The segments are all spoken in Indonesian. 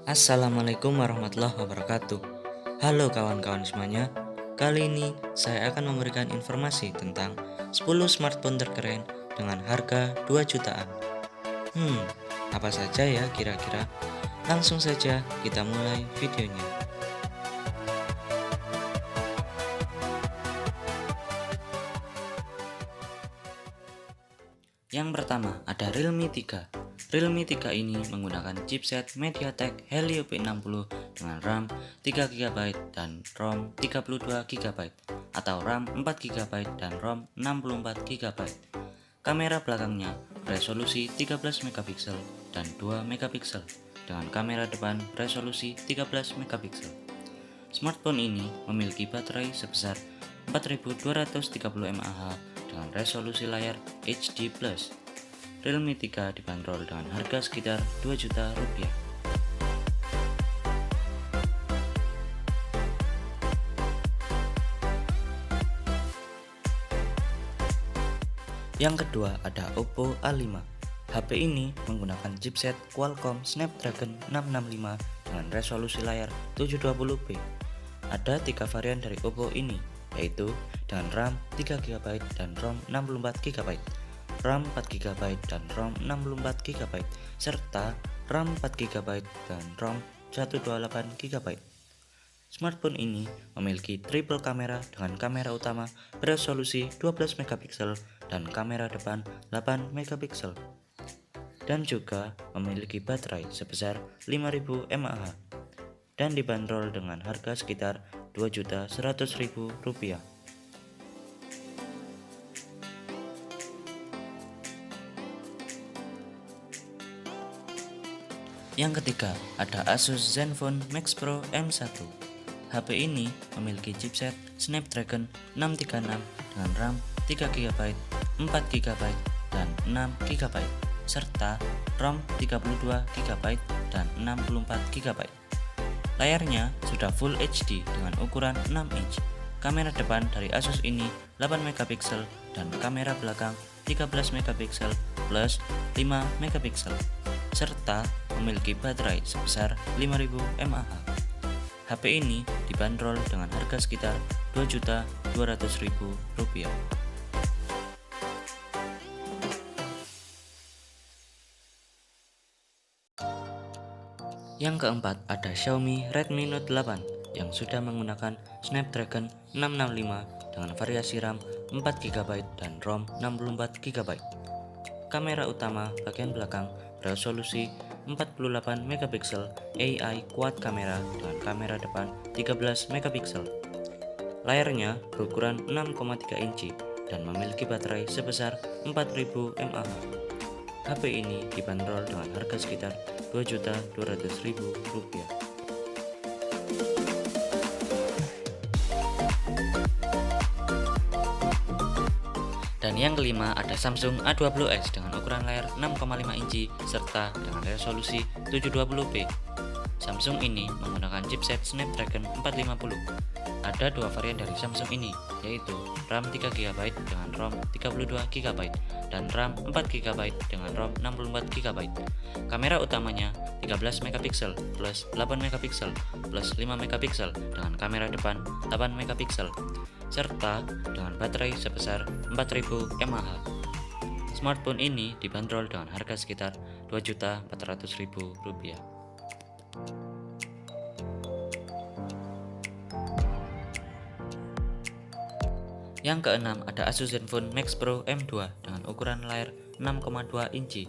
Assalamualaikum warahmatullahi wabarakatuh. Halo kawan-kawan semuanya. Kali ini saya akan memberikan informasi tentang 10 smartphone terkeren dengan harga 2 jutaan. Apa saja ya kira-kira? Langsung saja kita mulai videonya. Yang pertama ada Realme 3. Realme 3 ini menggunakan chipset MediaTek Helio P60 dengan RAM 3GB dan ROM 32GB atau RAM 4GB dan ROM 64GB. Kamera belakangnya resolusi 13MP dan 2MP dengan kamera depan resolusi 13MP. Smartphone ini memiliki baterai sebesar 4230 mAh dengan resolusi layar HD+. Realme 3 dibanderol dengan harga sekitar 2 juta rupiah. Yang kedua ada Oppo A5. HP ini menggunakan chipset Qualcomm Snapdragon 665 dengan resolusi layar 720p. Ada 3 varian dari Oppo ini, yaitu dengan RAM 3GB dan ROM 64GB, RAM 4GB dan ROM 64GB, serta RAM 4GB dan ROM 128GB. Smartphone ini memiliki triple kamera dengan kamera utama beresolusi 12MP dan kamera depan 8MP, dan juga memiliki baterai sebesar 5000 mAh dan dibanderol dengan harga sekitar 2.100.000 rupiah. Yang ketiga ada Asus Zenfone Max Pro M1. HP ini memiliki chipset Snapdragon 636 dengan RAM 3GB, 4GB, dan 6GB, serta ROM 32GB dan 64GB. Layarnya sudah Full HD dengan ukuran 6 inch. Kamera depan dari Asus ini 8MP dan kamera belakang 13MP plus 5MP, serta memiliki baterai sebesar 5000 mAh. HP ini dibanderol dengan harga sekitar 2.200.000 rupiah. Yang keempat ada Xiaomi Redmi Note 8 yang sudah menggunakan Snapdragon 665 dengan variasi RAM 4GB dan ROM 64GB. Kamera utama bagian belakang beresolusi 48MP AI quad kamera dengan kamera depan 13MP. Layarnya berukuran 6,3 inci dan memiliki baterai sebesar 4000 mAh. HP ini dibanderol dengan harga sekitar 2.200.000 rupiah. Dan yang kelima ada Samsung A20s dengan ukuran layar 6,5 inci serta dengan resolusi 720p. Samsung ini menggunakan chipset Snapdragon 450. Ada 2 varian dari Samsung ini, yaitu RAM 3GB dengan ROM 32GB dan RAM 4GB dengan ROM 64GB. Kamera utamanya 13MP plus 8MP plus 5MP dengan kamera depan 8MP, serta dengan baterai sebesar 4000 mAh. Smartphone ini dibanderol dengan harga sekitar 2.400.000 rupiah. Yang keenam ada Asus Zenfone Max Pro M2 dengan ukuran layar 6,2 inci.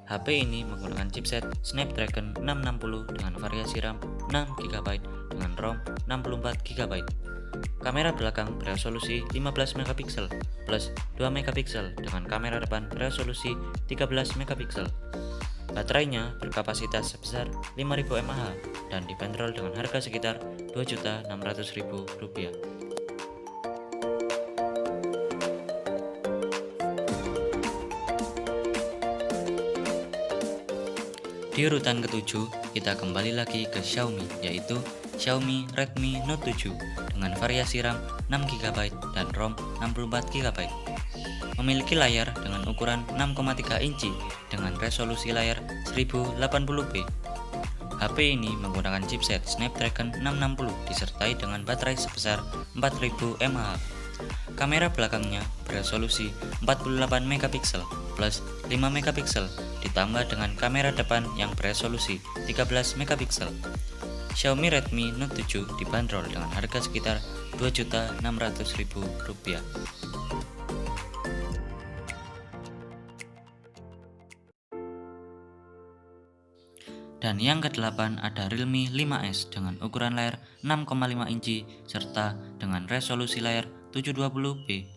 HP ini menggunakan chipset Snapdragon 660 dengan variasi RAM 6GB dengan ROM 64GB. Kamera belakang beresolusi 15MP plus 2MP dengan kamera depan beresolusi 13MP. Baterainya berkapasitas sebesar 5000 mAh dan dibanderol dengan harga sekitar 2.600.000 rupiah. Di urutan ketujuh, kita kembali lagi ke Xiaomi, yaitu Xiaomi Redmi Note 7 dengan variasi RAM 6GB dan ROM 64GB. Memiliki layar dengan ukuran 6,3 inci dengan resolusi layar 1080p. HP ini menggunakan chipset Snapdragon 660 disertai dengan baterai sebesar 4000 mAh. Kamera belakangnya beresolusi 48 megapiksel plus 5 megapiksel ditambah dengan kamera depan yang beresolusi 13 megapiksel. Xiaomi Redmi Note 7 dibanderol dengan harga sekitar Rp2.600.000. Dan yang ke-8 ada Realme 5S dengan ukuran layar 6,5 inci serta dengan resolusi layar 720p.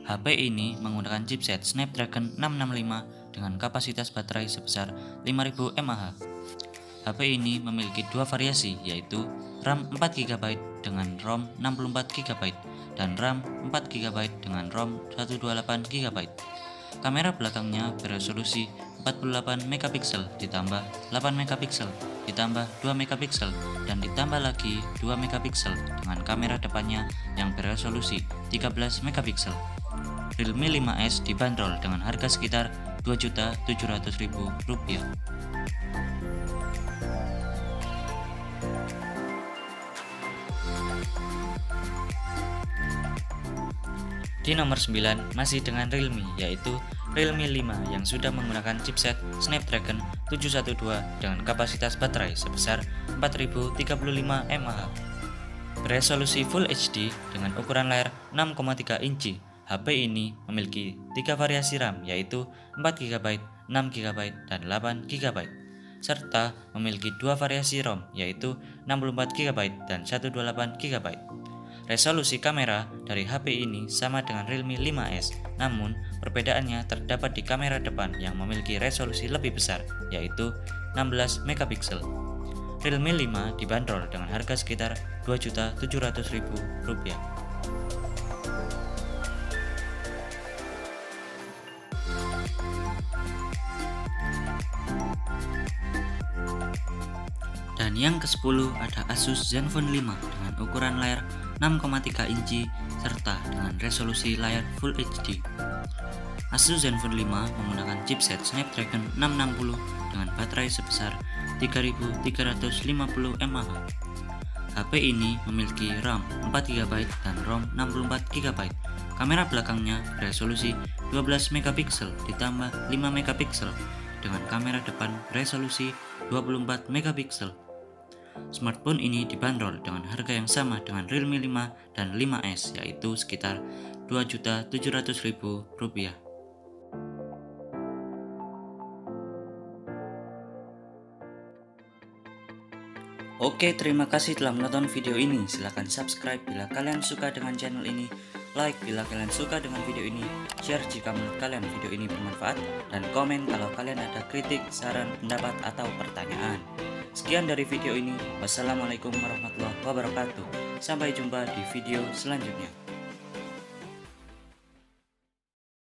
HP ini menggunakan chipset Snapdragon 665 dengan kapasitas baterai sebesar 5000 mAh. HP ini memiliki dua variasi, yaitu RAM 4GB dengan ROM 64GB dan RAM 4GB dengan ROM 128GB. Kamera belakangnya beresolusi 48 megapiksel ditambah 8 megapiksel ditambah 2 megapiksel dan ditambah lagi 2 megapiksel dengan kamera depannya yang beresolusi 13 megapiksel. Realme 5S dibanderol dengan harga sekitar Rp2.700.000. Di nomor 9 masih dengan Realme, yaitu Realme 5 yang sudah menggunakan chipset Snapdragon 712 dengan kapasitas baterai sebesar 4035 mAh. Beresolusi Full HD dengan ukuran layar 6,3 inci, HP ini memiliki 3 variasi RAM, yaitu 4GB, 6GB, dan 8GB, serta memiliki 2 variasi ROM, yaitu 64GB dan 128GB. Resolusi kamera dari HP ini sama dengan Realme 5S, namun perbedaannya terdapat di kamera depan yang memiliki resolusi lebih besar, yaitu 16 megapiksel. Realme 5 dibanderol dengan harga sekitar Rp2.700.000. Dan yang ke-10 ada Asus Zenfone 5 dengan ukuran layar 6,3 inci serta dengan resolusi layar Full HD. Asus Zenfone 5 menggunakan chipset Snapdragon 660 dengan baterai sebesar 3350 mAh. HP ini memiliki RAM 4GB dan ROM 64GB. Kamera belakangnya beresolusi 12 megapiksel ditambah 5 megapiksel dengan kamera depan resolusi 24 megapiksel. Smartphone ini dibanderol dengan harga yang sama dengan Realme 5 dan 5S, yaitu sekitar Rp2.700.000. Oke, terima kasih telah menonton video ini. Silahkan subscribe bila kalian suka dengan channel ini, like bila kalian suka dengan video ini, share jika menurut kalian video ini bermanfaat, dan komen kalau kalian ada kritik, saran, pendapat, atau pertanyaan. Sekian dari video ini. Wassalamualaikum warahmatullahi wabarakatuh. Sampai jumpa di video selanjutnya.